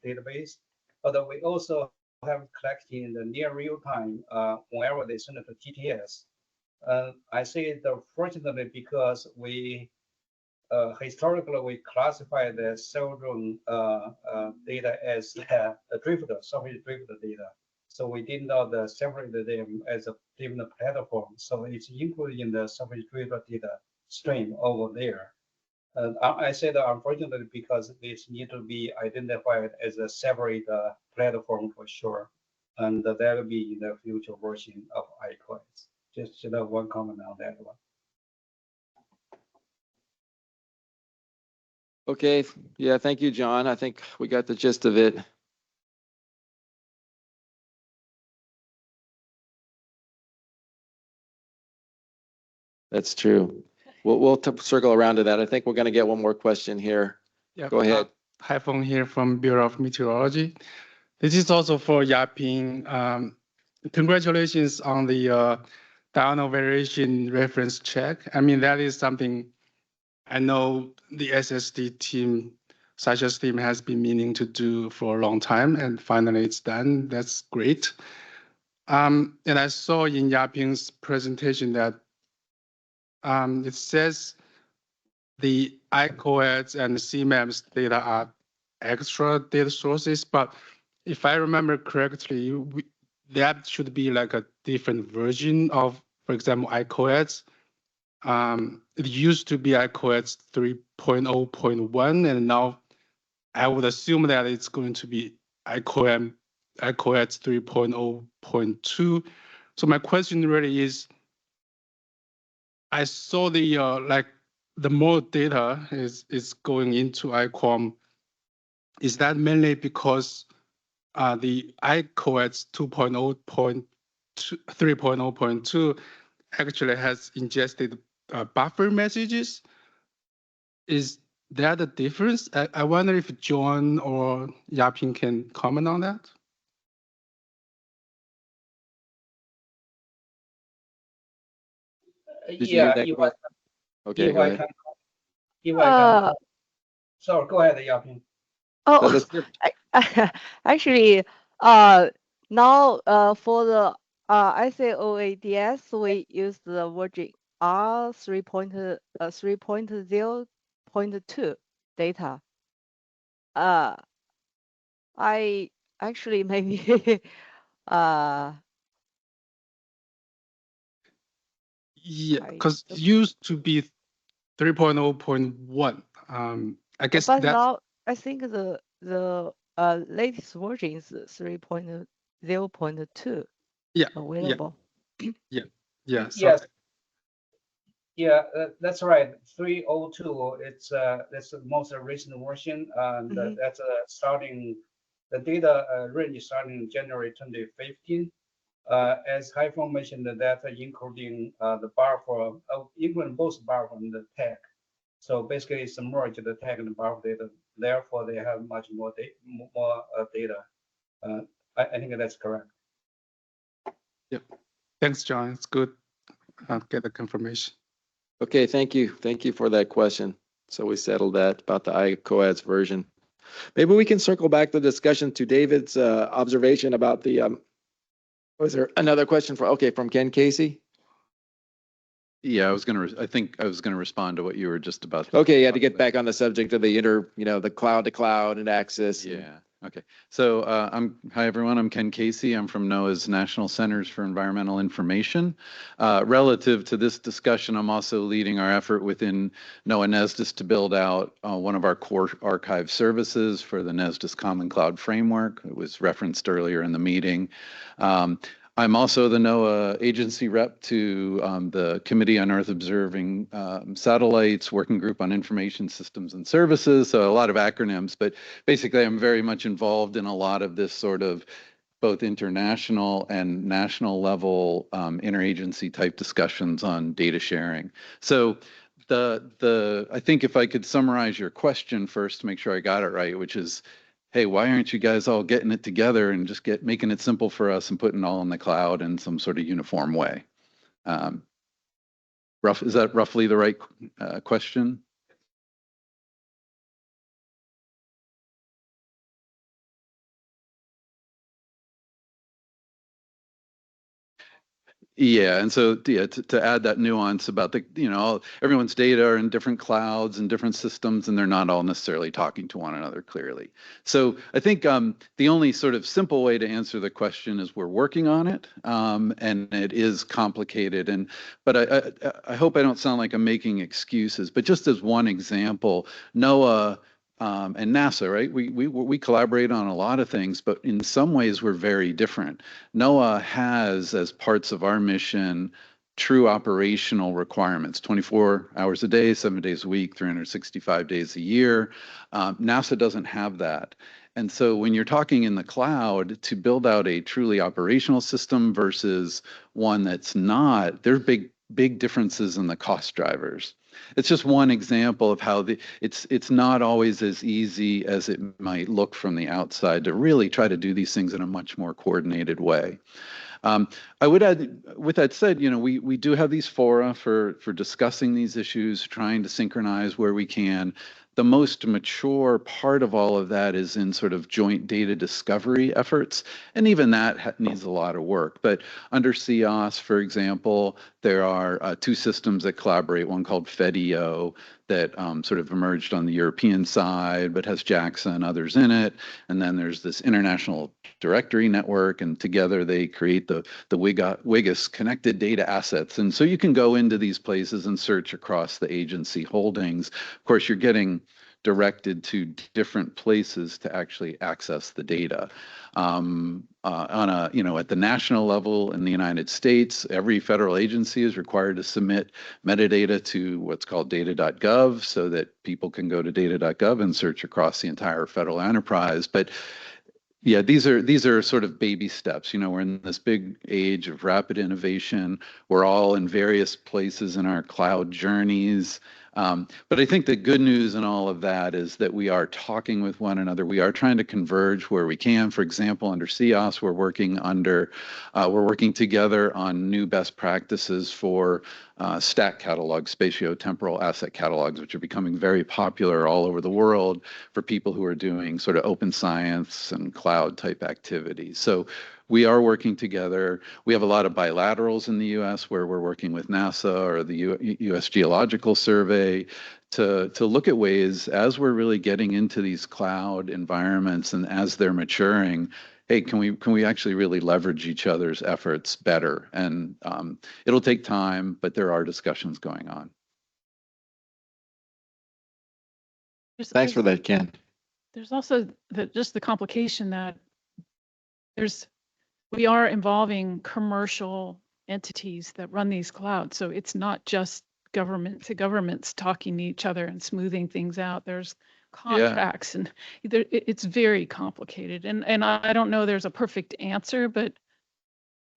database, but we also have collection in the near real time whenever they send it to GTS. I say that fortunately because we historically we classify the sail drone data as a drifter, surface drifter data. So we did not separate them as a different platform. So it's included in the surface drifter data stream over there. I say that unfortunately because this need to be identified as a separate platform for sure, and that will be in the future version of iQuam. Just one comment on that one. Okay. Yeah, thank you, John. I think we got the gist of it. That's true. We'll circle around to that. I think we're going to get one more question here. Yeah, Go ahead. Haifeng here from Bureau of Meteorology. This is also for Yaping. Congratulations on the diurnal variation reference check. I mean, that is something I know the SST team, such team has been meaning to do for a long time, and finally it's done. That's great. And I saw in Yaping's presentation that it says the iCoads and CMAPS data are extra data sources, but if I remember correctly, that should be like a different version of, for example, iCoads. It used to be iCoads 3.0.1, and now I would assume that it's going to be iQuam, iCoads 3.0.2. So my question really is, I saw the like the more data is going into iQuam. Is that mainly because the iCoads 3.0.2 actually has ingested buffer messages? Is that a difference? I wonder if John or Yaping can comment on that. Did you hear that? Okay, go ahead. Sorry, go ahead, Yaping. Oh, actually, now for the ICOADS, we use the version R 3.0.2 data. I actually maybe yeah, because it used to be 3.0.1. I guess but that's now I think the latest version is 3.0.2 available. Yes, that's right. 3.02. That's the most recent version, and that's starting the data range starting January 2015. As Haifeng mentioned, that including the buffer, including both buffer and the tag. So basically, it's merged the tag and the buffer data. Therefore, they have much more data. I think that's correct. Yep. Thanks, John. It's good. I'll get the confirmation. Okay, thank you. Thank you for that question. So we settled that about the iCoads version. Maybe we can circle back the discussion to David's observation about the, was there another question from Ken Casey? Yeah, I think I was gonna respond to what you were just about. Okay, you had to get back on the subject of the the cloud to cloud and access. Yeah. Okay. So hi everyone. I'm Ken Casey. I'm from NOAA's National Centers for Environmental Information. Relative to this discussion, I'm also leading our effort within NOAA NESDIS to build out one of our core archive services for the NESDIS Common Cloud Framework. It was referenced earlier in the meeting. I'm also the NOAA agency rep to the Committee on Earth Observing Satellites, Working Group on Information Systems and Services, so a lot of acronyms, but basically I'm very much involved in a lot of this sort of both international and national level interagency type discussions on data sharing. So I think if I could summarize your question first to make sure I got it right, which is, hey, why aren't you guys all getting it together and just making it simple for us and putting it all in the cloud in some sort of uniform way? Is that roughly the right question? Yeah, and so to add that nuance about everyone's data are in different clouds and different systems, and they're not all necessarily talking to one another clearly. So I think the only sort of simple way to answer the question is we're working on it, and it is complicated. But I hope I don't sound like I'm making excuses. But just as one example, NOAA and NASA, right? We collaborate on a lot of things, but in some ways we're very different. NOAA has, as parts of our mission, true operational requirements, 24 hours a day, 7 days a week, 365 days a year. NASA doesn't have that. And so when you're talking in the cloud, to build out a truly operational system versus one that's not, there are big differences in the cost drivers. It's just one example of how it's not always as easy as it might look from the outside to really try to do these things in a much more coordinated way. I would add, with that said, we do have these fora for discussing these issues, trying to synchronize where we can. The most mature part of all of that is in sort of joint data discovery efforts, and even that needs a lot of work. But under CEOS, for example, there are two systems that collaborate, one called FedEO that sort of emerged on the European side, but has JAXA and others in it. And then there's this international directory network, and together they create the WIGAS connected data assets. And so you can go into these places and search across the agency holdings. Of course, you're getting directed to different places to actually access the data. At the national level in the United States, every federal agency is required to submit metadata to what's called data.gov so that people can go to data.gov and search across the entire federal enterprise. But yeah, these are sort of baby steps. We're in this big age of rapid innovation. We're all in various places in our cloud journeys. But I think the good news in all of that is that we are talking with one another. We are trying to converge where we can. For example, under CEOS, we're working together on new best practices for STAC catalogs, spatio-temporal asset catalogs, which are becoming very popular all over the world for people who are doing sort of open science and cloud type activities. So we are working together. We have a lot of bilaterals in the U.S. where we're working with NASA or the U.S. Geological Survey to look at ways, as we're really getting into these cloud environments and as they're maturing, hey, can we actually really leverage each other's efforts better? And it'll take time, but there are discussions going on. Thanks for that, Ken. There's also just the complication that we are involving commercial entities that run these clouds. So it's not just government to governments talking to each other and smoothing things out. There's contracts and it's very complicated. And I don't know there's a perfect answer, but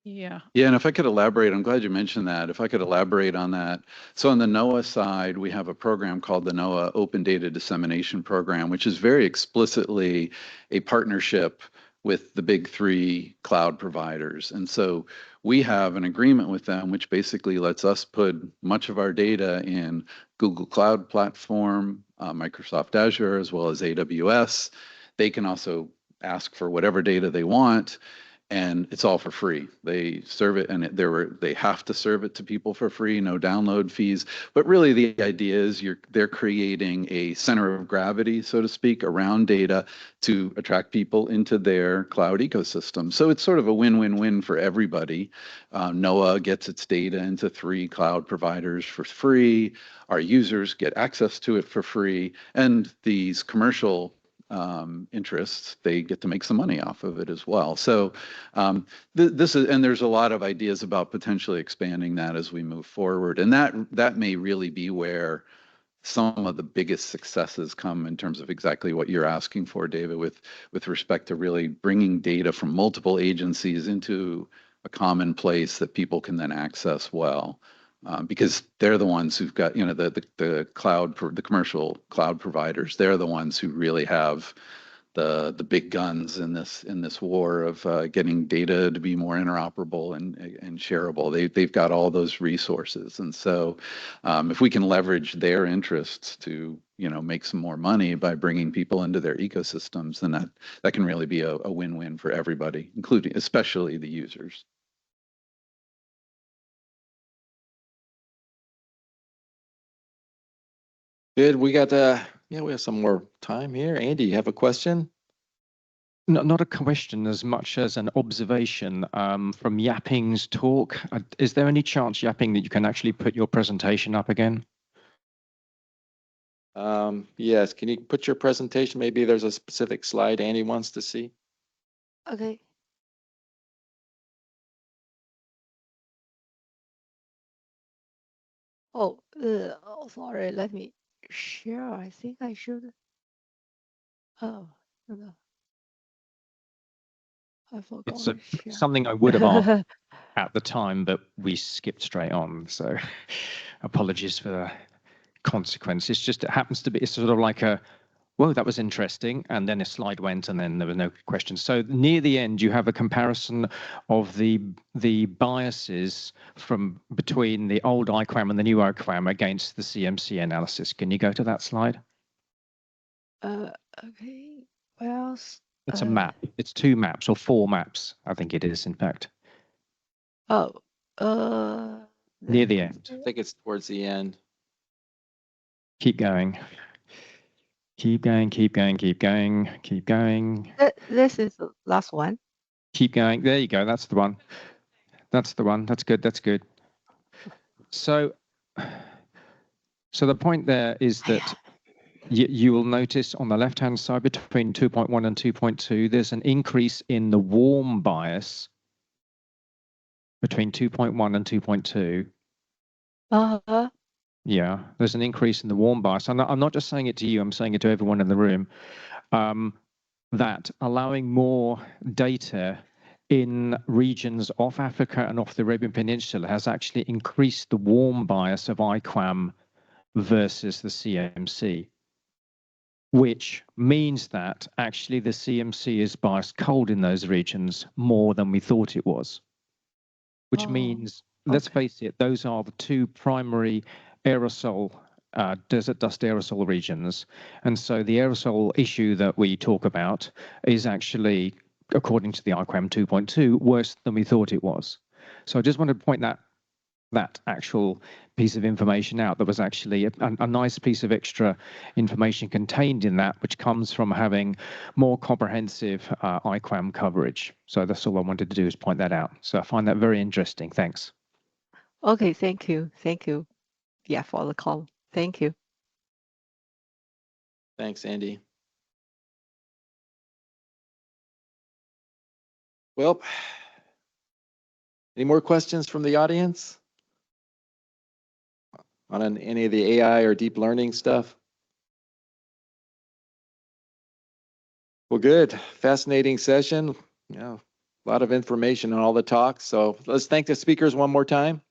yeah. Yeah, and if I could elaborate, I'm glad you mentioned that. If I could elaborate on that. So on the NOAA side, we have a program called the NOAA Open Data Dissemination Program, which is very explicitly a partnership with the big three cloud providers. And so we have an agreement with them, which basically lets us put much of our data in Google Cloud Platform, Microsoft Azure, as well as AWS. They can also ask for whatever data they want, and it's all for free. They serve it, and they have to serve it to people for free, no download fees. But really, the idea is they're creating a center of gravity, so to speak, around data to attract people into their cloud ecosystem. So it's sort of a win-win-win for everybody. NOAA gets its data into 3 cloud providers for free. Our users get access to it for free, and these commercial interests, they get to make some money off of it as well. So this is, and there's a lot of ideas about potentially expanding that as we move forward, and that may really be where some of the biggest successes come in terms of exactly what you're asking for, David, with respect to really bringing data from multiple agencies into a common place that people can then access well. Because they're the ones who've got, the commercial cloud providers. They're the ones who really have the big guns in this war of getting data to be more interoperable and shareable. They've got all those resources, and so if we can leverage their interests to make some more money by bringing people into their ecosystems, then that can really be a win-win for everybody, including especially the users. Good. We got we have some more time here. Andy, you have a question? Not a question as much as an observation from Yaping's talk. Is there any chance, Yaping, that you can actually put your presentation up again? Yes. Can you put your presentation? Maybe there's a specific slide Andy wants to see. Okay. Oh, sorry. Let me share. I think I should. Oh, no. I forgot. It's to share. something I would have asked at the time, but we skipped straight on. So apologies for consequence. It's just, it happens to be, it's sort of like a, whoa, that was interesting. And then a slide went and then there were no questions. So near the end, you have a comparison of the biases from between the old iQuam and the new iQuam against the CMC analysis. Can you go to that slide? Okay. Well, It's a map. It's 2 maps or 4 maps, I think it is, in fact. oh, Near the end. I think it's towards the end. Keep going. Keep going, keep going, keep going, keep going. This is the last one. Keep going. There you go. That's the one. That's the one. That's good. That's good. So the point there is that you will notice on the left-hand side between 2.1 and 2.2, there's an increase in the warm bias between 2.1 and 2.2. Uh-huh. Yeah, there's an increase in the warm bias. I'm not just saying it to you, I'm saying it to everyone in the room, that allowing more data in regions off Africa and off the Arabian Peninsula has actually increased the warm bias of iQuam versus the CMC, which means that actually the CMC is biased cold in those regions more than we thought it was, which means, let's face it, those are the 2 primary aerosol, desert dust aerosol regions. And so the aerosol issue that we talk about is actually, according to the iQuam 2.2, worse than we thought it was. So I just wanted to point that actual piece of information out. There was actually a nice piece of extra information contained in that, which comes from having more comprehensive iQuam coverage. So that's all I wanted to do, is point that out. So I find that very interesting. Thanks. Okay, thank you. Thank you. Yeah, for the call. Thank you. Thanks, Andy. Well, any more questions from the audience on any of the AI or deep learning stuff? Well, good. Fascinating session. Yeah, a lot of information on all the talks. So let's thank the speakers one more time.